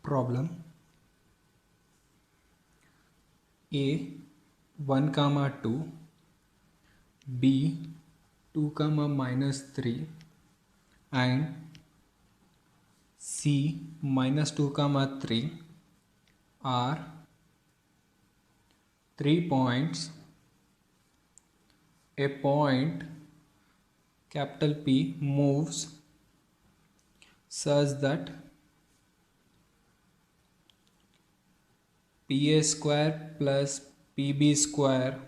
problem. A 1 comma 2, B 2 comma minus 3 and C minus 2 comma 3 are 3 points. A point capital P moves such that PA square plus PB square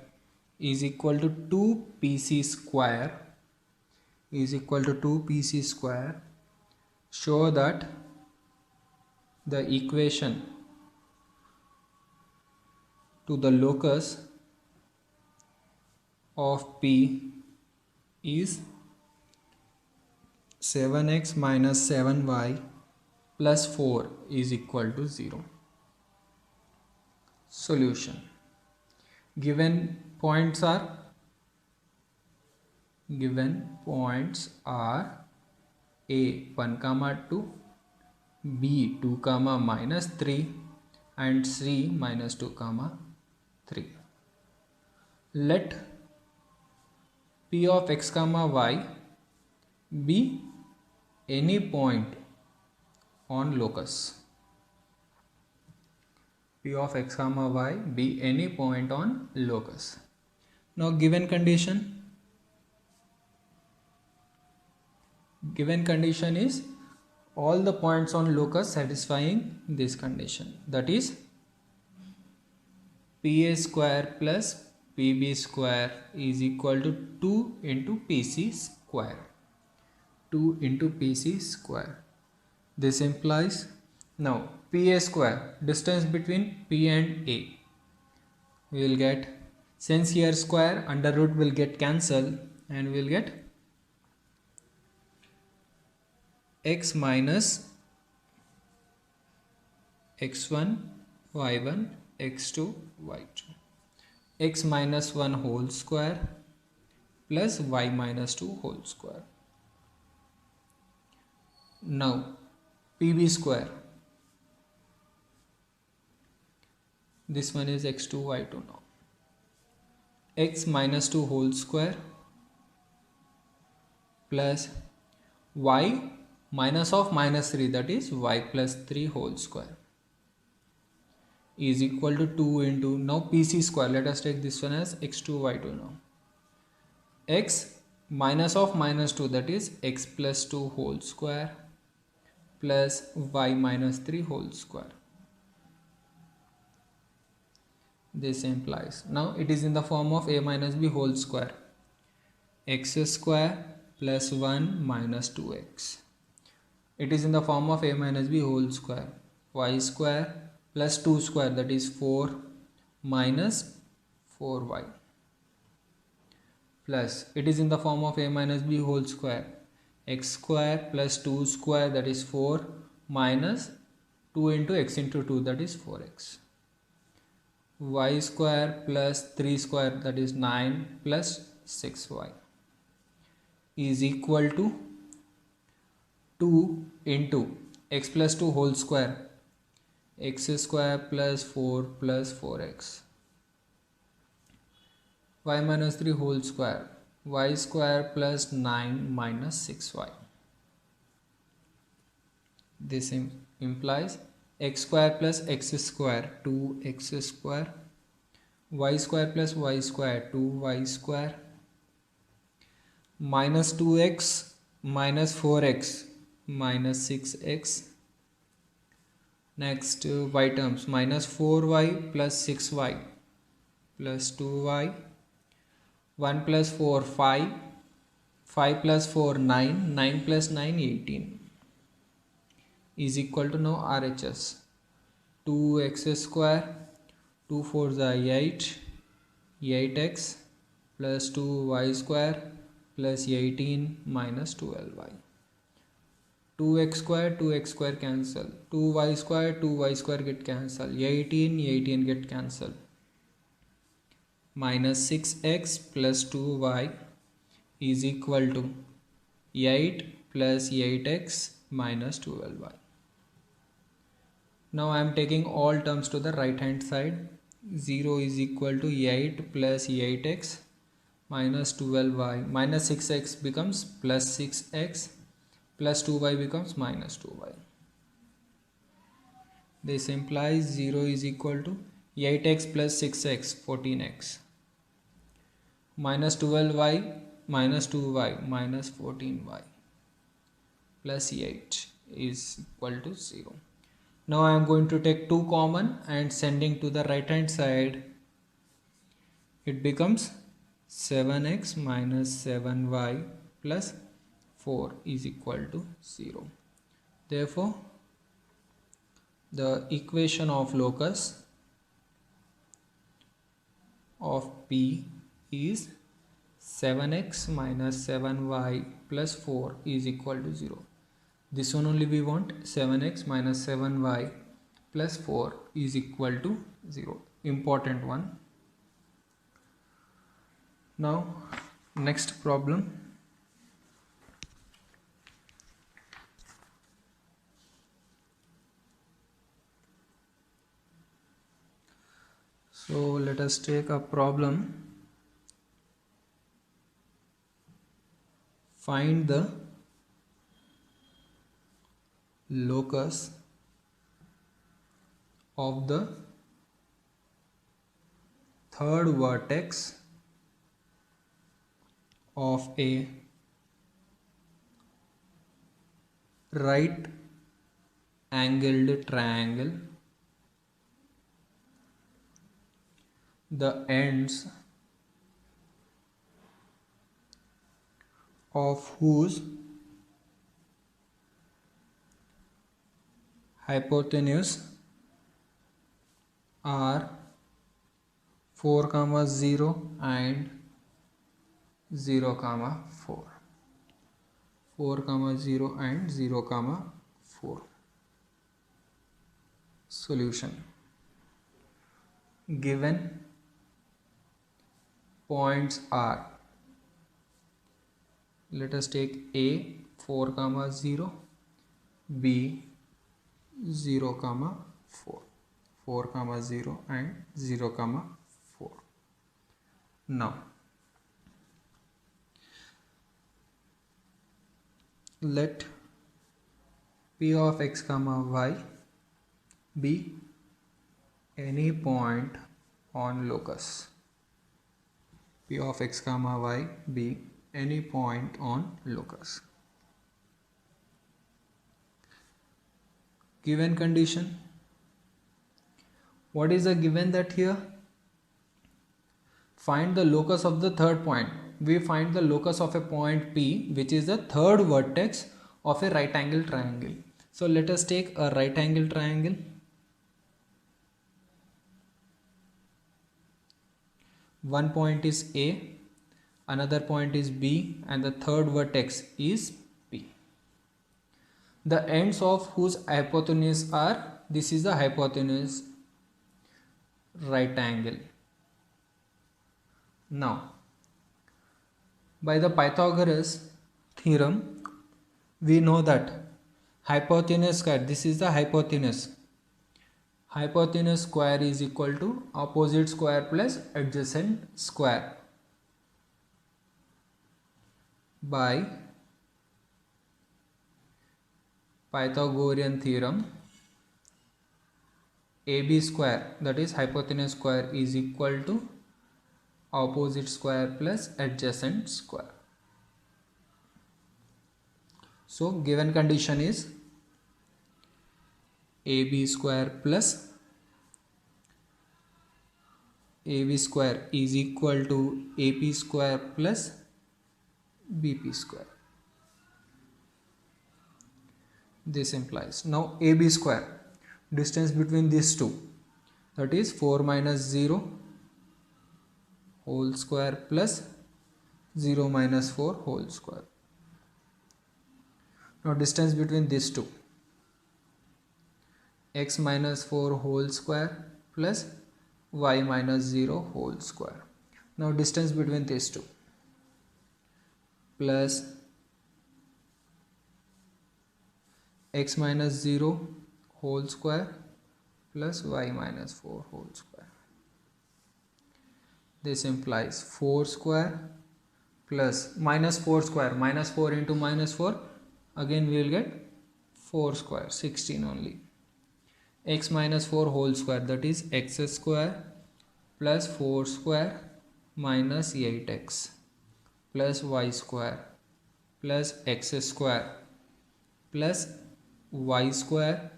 is equal to 2PC square show that the equation to the locus of P is 7x minus 7y plus 4 is equal to 0. Solution. Given points are A 1 comma 2, B 2 comma minus 3 and C minus 2 comma 3. Let P of x comma y be any point on locus. P of x comma y be any point on locus. Now given condition is all the points on locus satisfying this condition, that is PA square plus PB square is equal to 2 into PC square. 2 into PC square. This implies now PA square, distance between P and A. We will get, since here square, under root will get cancelled and we will get x minus x1 y1 x2 y2, x minus 1 whole square plus y minus 2 whole square. Now PB square, this one is x2 y2. now x minus 2 whole square plus y minus of minus 3, that is y plus 3 whole square is equal to 2 into, now PC square, let us take this one as x2 y2. now x minus of minus 2, that is x plus 2 whole square plus y minus 3 whole square. This implies, now it is in the form of a minus b whole square, x square plus 1 minus 2x. It is in the form of a minus b whole square, y square plus 2 square, that is 4 minus 4y, plus it is in the form of a minus b whole square, x square plus 2 square, that is 4 minus 2 into x into 2, that is 4x, y square plus 3 square, that is 9 plus 6y is equal to 2 into x plus 2 whole square, x square plus 4 plus 4x, y minus 3 whole square, y square plus 9 minus 6y. This implies x square plus x square 2x square, y square plus y square 2y square, minus 2x minus 4x minus 6x. Next y terms, minus 4y plus 6y plus 2y, 1 plus 4 5, 5 plus 4 9, 9 plus 9 18 is equal to, now RHS 2x square, 2 4s are 8, 8x plus 2y square plus 18 minus 12y. 2x square cancel, 2y square get cancel, 18 get cancel, minus 6x plus 2y is equal to 8 plus 8x minus 12y. Now I am taking all terms to the right hand side. 0 is equal to 8 plus 8x minus 12y minus 6x becomes plus 6x plus 2y becomes minus 2y. This implies 0 is equal to 8x plus 6x 14x minus 12y minus 2y minus 14y plus 8 is equal to 0. Now I am going to take 2 common and sending to the right hand side. It becomes 7x minus 7y plus 4 is equal to 0. Therefore, the equation of locus of P is 7x minus 7y plus 4 is equal to 0. This one only we want, 7x minus 7y plus 4 is equal to 0. Important one. Now next problem. So let us take a problem. Find the locus of the third vertex of a right angled triangle, the ends of whose hypotenuse are 4, 0 and 0, 4. 4, 0 and 0, 4. Solution. Given points are, let us take A 4, 0, B 0, 4. 4, 0 and 0, 4. Now let P of x, y be any point on locus. P of x, y be any point on locus. Given condition. What is the given that here? Find the locus of the third point. We find the locus of a point P, which is the third vertex of a right angle triangle. So let us take a right angle triangle. One point is A, another point is B, and the third vertex is P. The ends of whose hypotenuse are, this is the hypotenuse right angle. Now, by the Pythagoras theorem, we know that hypotenuse square, this is the hypotenuse. Hypotenuse square is equal to opposite square plus adjacent square by Pythagorean theorem. AB square, that is hypotenuse square, is equal to opposite square plus adjacent square. So given condition is AB square plus AB square is equal to AP square plus BP square. This implies, now AB square, distance between these two, that is 4 minus 0 whole square plus 0 minus 4 whole square. Now distance between these two, x minus 4 whole square plus y minus 0 whole square. Now distance between these two, plus x minus 0 whole square plus y minus 4 whole square. This implies 4 square plus minus 4 square, minus 4 into minus 4, again we will get 4 square, 16 only. X minus 4 whole square, that is x square plus 4 square minus 8x plus y square plus x square plus y square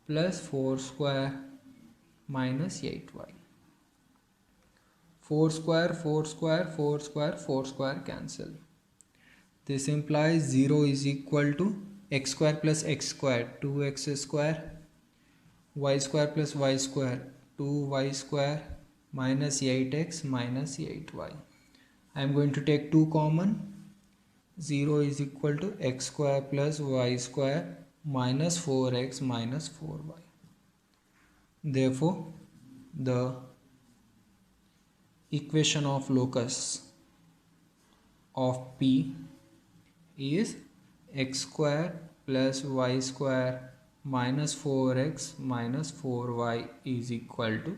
plus 4 square minus 8y. 4 square, 4 square, 4 square, 4 square cancel. This implies 0 is equal to x square plus x square, 2x square, y square plus y square, 2y square minus 8x minus 8y. I am going to take 2 common. 0 is equal to x square plus y square minus 4x minus 4y. Therefore, the equation of locus of P is x square plus y square minus 4x minus 4y is equal to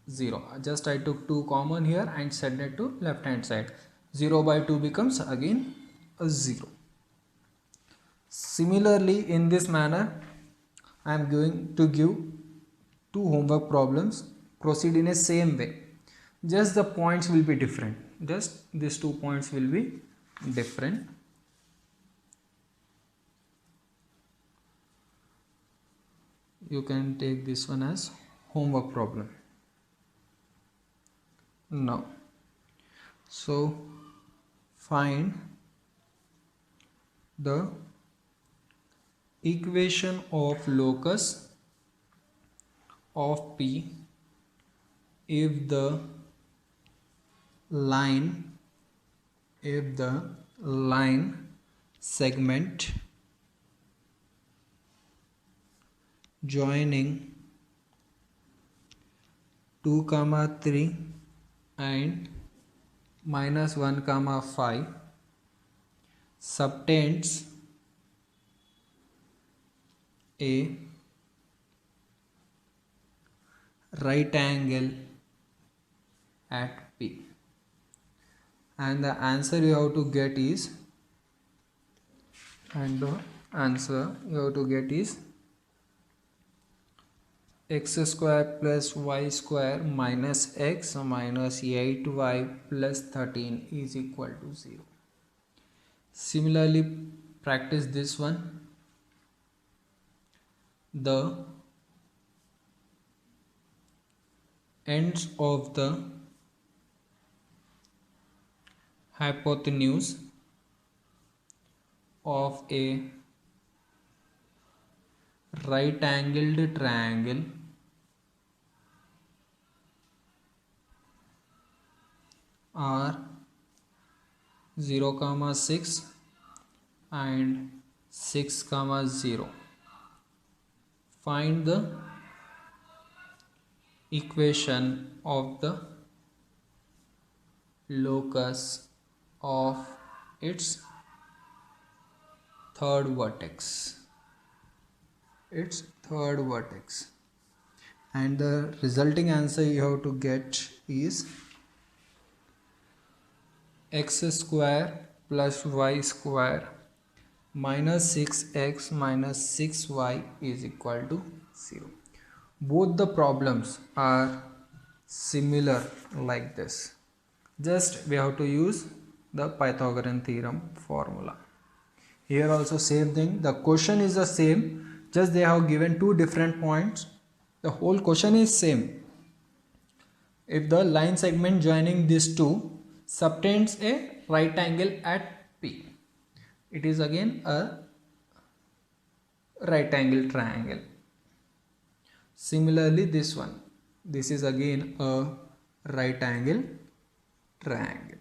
0. Just I took 2 common here and set it to left hand side. 0 by 2 becomes again a 0. Similarly, in this manner, I am going to give 2 homework problems. Proceed in a same way. Just the points will be different. Just these 2 points will be different. You can take this one as homework problem. Now, so find the equation of locus of P if the line segment joining 2, 3 and minus 1, 5 subtends a right angle at P, and the answer you have to get is x square plus y square minus x minus 8y plus 13 is equal to 0. Similarly, practice this one. The ends of the hypotenuse of a right angled triangle are 0, 6 and 6, 0. Find the equation of the locus of its third vertex. And the resulting answer you have to get is x square plus y square minus 6x minus 6y is equal to 0. Both the problems are similar like this. Just we have to use the Pythagorean theorem formula. Here also same thing. The question is the same. Just they have given 2 different points. The whole question is same. If the line segment joining these two subtends a right angle at P, it is again a right angle triangle. Similarly, this one, this is again a right angle triangle.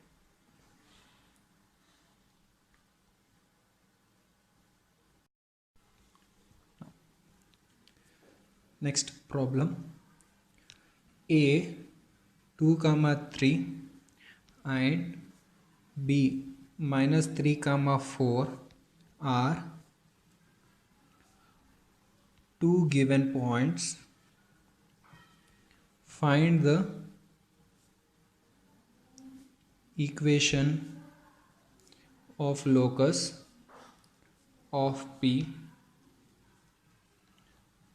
Next problem. A 2, 3 and B minus 3, 4 are two given points, find the equation of locus of P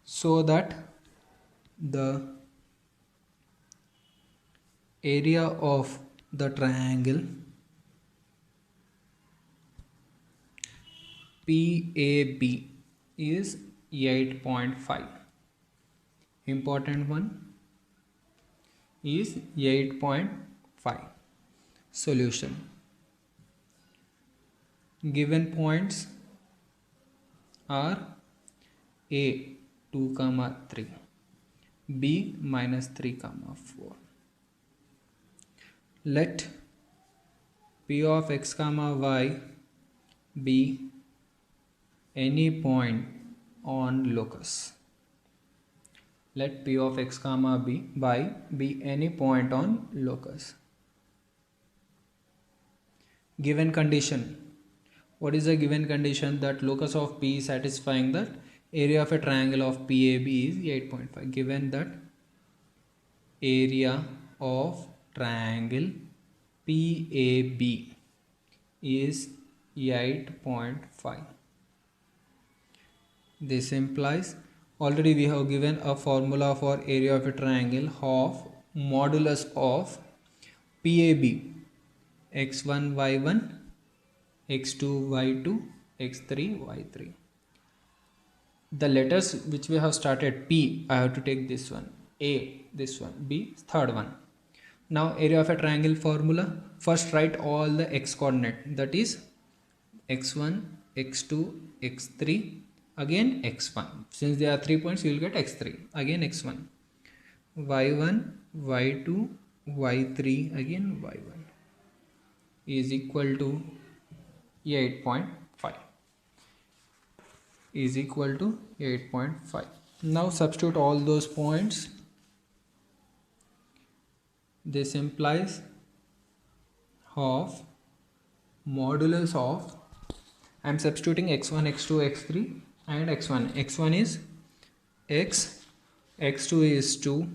so that the area of the triangle PAB is 8.5. Important one is 8.5. Solution. Given points are A 2, 3, B -3, 4. Let P of x, y be any point on locus. Let P of x, y be any point on locus. Given condition. What is the given condition? That locus of P is satisfying that area of a triangle of PAB is 8.5. Given that area of triangle PAB is 8.5. This implies already we have given a formula for area of a triangle of modulus of PAB x1 y1 x2 y2 x3 y3. The letters which we have started, P, I have to take this one, A this one, B third one. Now area of a triangle formula, first write all the x coordinate, that is x1 x2 x3 again x1. Since there are 3 points, you will get x3 again x1, y1 y2 y3 again y1 is equal to 8.5 is equal to 8.5. Now substitute all those points. This implies of modulus of, I am substituting x1 x2 x3 and x1. x1 is x, x2 is 2,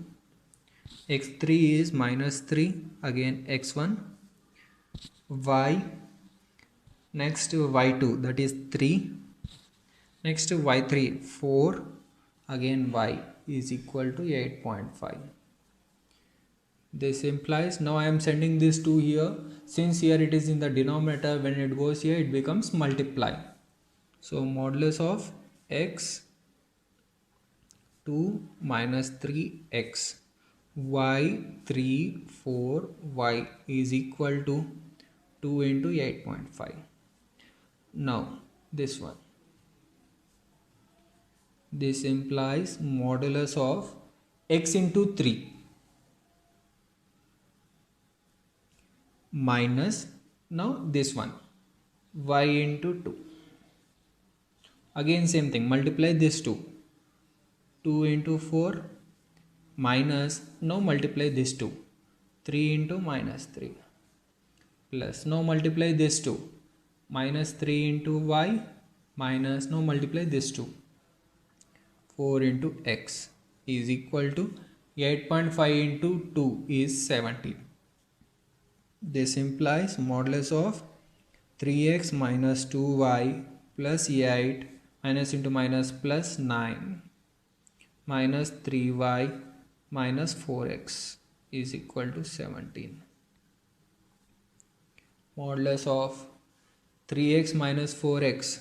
x3 is -3 again x1, y, next y2 that is 3, next y3 4 again y is equal to 8.5. This implies, now I am sending this 2 here, since here it is in the denominator, when it goes here it becomes multiply. So modulus of x 2 -3x y 3 4 y is equal to 2 into 8.5. Now this one, this implies modulus of x into 3 minus, now this one, y into 2. Again same thing, multiply this 2 into 4 minus, now multiply this 2, 3 into -3 plus, now multiply this 2, -3 into y minus, now multiply this 2, 4 into x is equal to 8.5 into 2 is 17. This implies modulus of 3x minus 2y plus 8 minus into minus plus 9 minus 3y minus 4x is equal to 17. Modulus of 3x minus 4x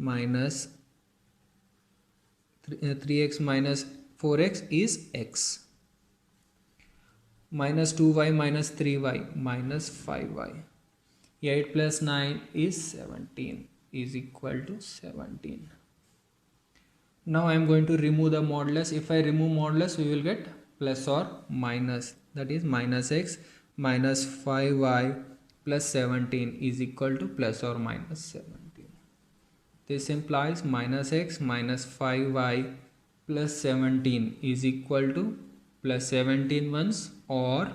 minus 3x minus 4x is x, minus 2y minus 3y minus 5y, 8 plus 9 is 17 is equal to 17. Now I am going to remove the modulus. If I remove modulus, we will get plus or minus, that is minus x minus 5y plus 17 is equal to plus or minus 17. This implies minus x minus 5y plus 17 is equal to plus 17 once, or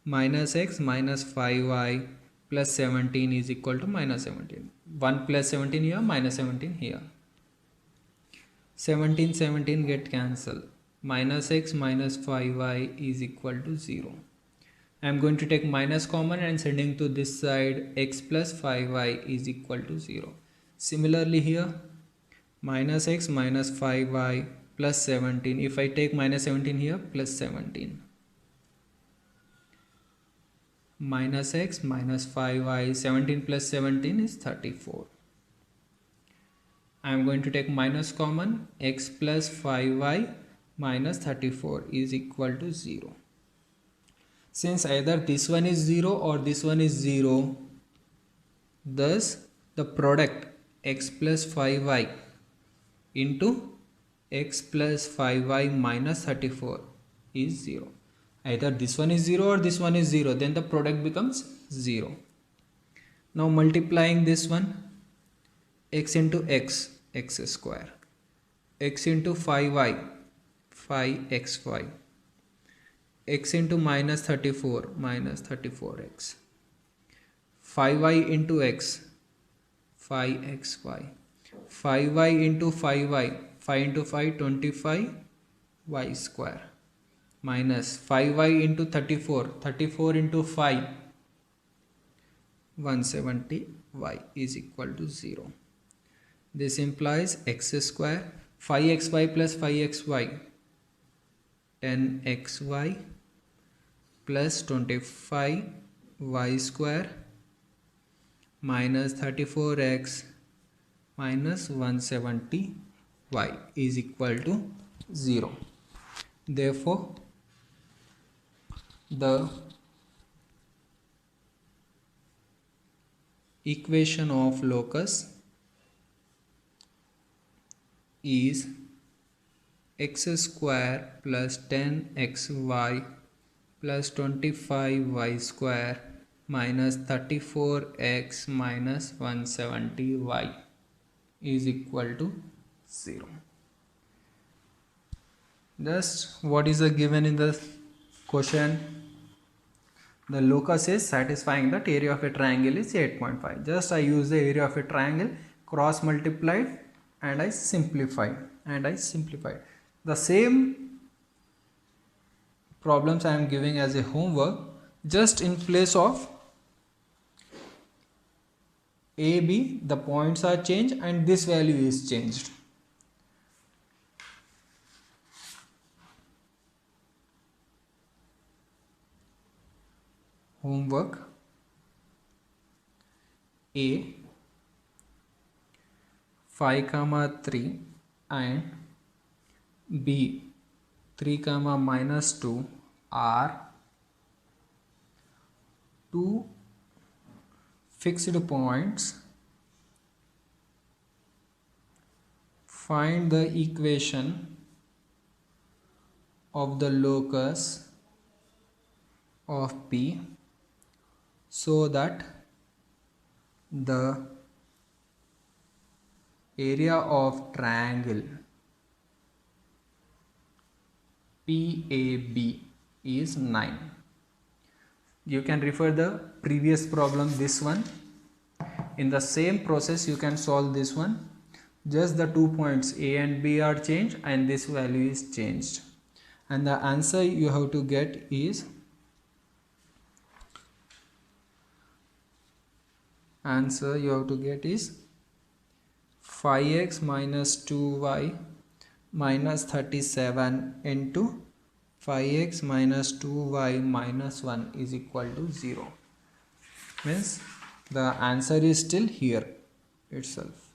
minus x minus 5y plus 17 is equal to minus 17. 1 plus 17 here, minus 17 here. 17 17 get cancelled. Minus x minus 5y is equal to 0. I am going to take minus common and sending to this side, x plus 5y is equal to 0. Similarly here, minus x minus 5y plus 17. If I take minus 17 here, plus 17. Minus x minus 5y, 17 plus 17 is 34. I am going to take minus common, x plus 5y minus 34 is equal to 0. Since either this one is 0 or this one is 0, thus the product x plus 5y into x plus 5y minus 34 is 0. Either this one is 0 or this one is 0, then the product becomes 0. Now multiplying this one, x into x, x square, x into 5y, 5xy, x into minus 34, minus 34x, 5y into x, 5xy, 5y into 5y, 5 into 5, 25 y square, minus 5y into 34, 34 into 5, 170 y is equal to 0. This implies x square, 5xy plus 5xy, 10xy plus 25 y square minus 34x minus 170 y is equal to 0. Therefore, the equation of locus is x square plus 10xy plus 25y square minus 34x minus 170y is equal to 0. Just what is given in the question? The locus is satisfying that area of a triangle is 8.5. Just I use the area of a triangle, cross multiplied, and I simplified. The same problems I am giving as a homework, just in place of a, b, the points are changed and this value is changed. Homework A 5, 3 and B 3, minus 2 are two fixed points. Find the equation of the locus of P so that the area of triangle PAB is 9. You can refer the previous problem, this one. In the same process you can solve this one. Just the 2 points A and B are changed and this value is changed. And the answer you have to get is 5x minus 2y minus 37 into 5x minus 2y minus 1 is equal to 0. Means the answer is still here itself.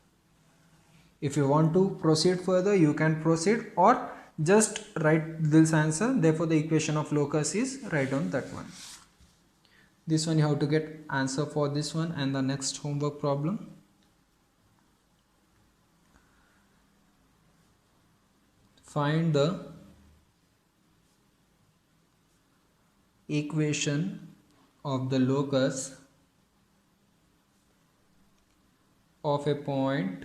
If you want to proceed further, you can proceed, or just write this answer. Therefore, the equation of locus is write down that one. This one you have to get answer for this one. And the next homework problem. Find the equation of the locus of a point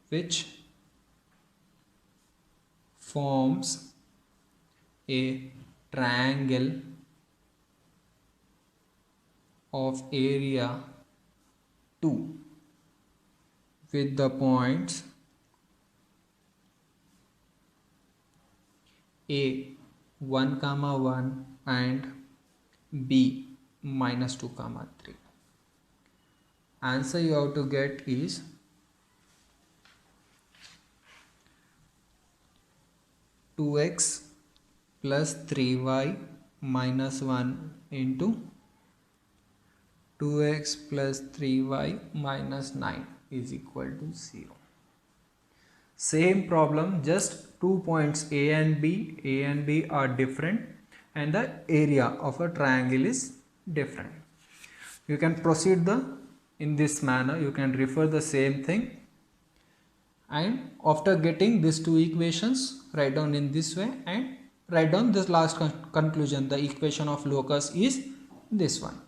which forms a triangle of area 2 with the points A 1 comma 1 and B minus 2 comma 3. Answer you have to get is 2x plus 3y minus 1 into 2x plus 3y minus 9 is equal to 0. Same problem, just 2 points A and B are different and the area of a triangle is different. You can proceed in this manner, you can refer the same thing, and after getting these two equations, write down in this way and write down this last conclusion. The equation of locus is this one.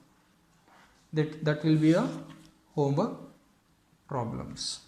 That will be a homework problems.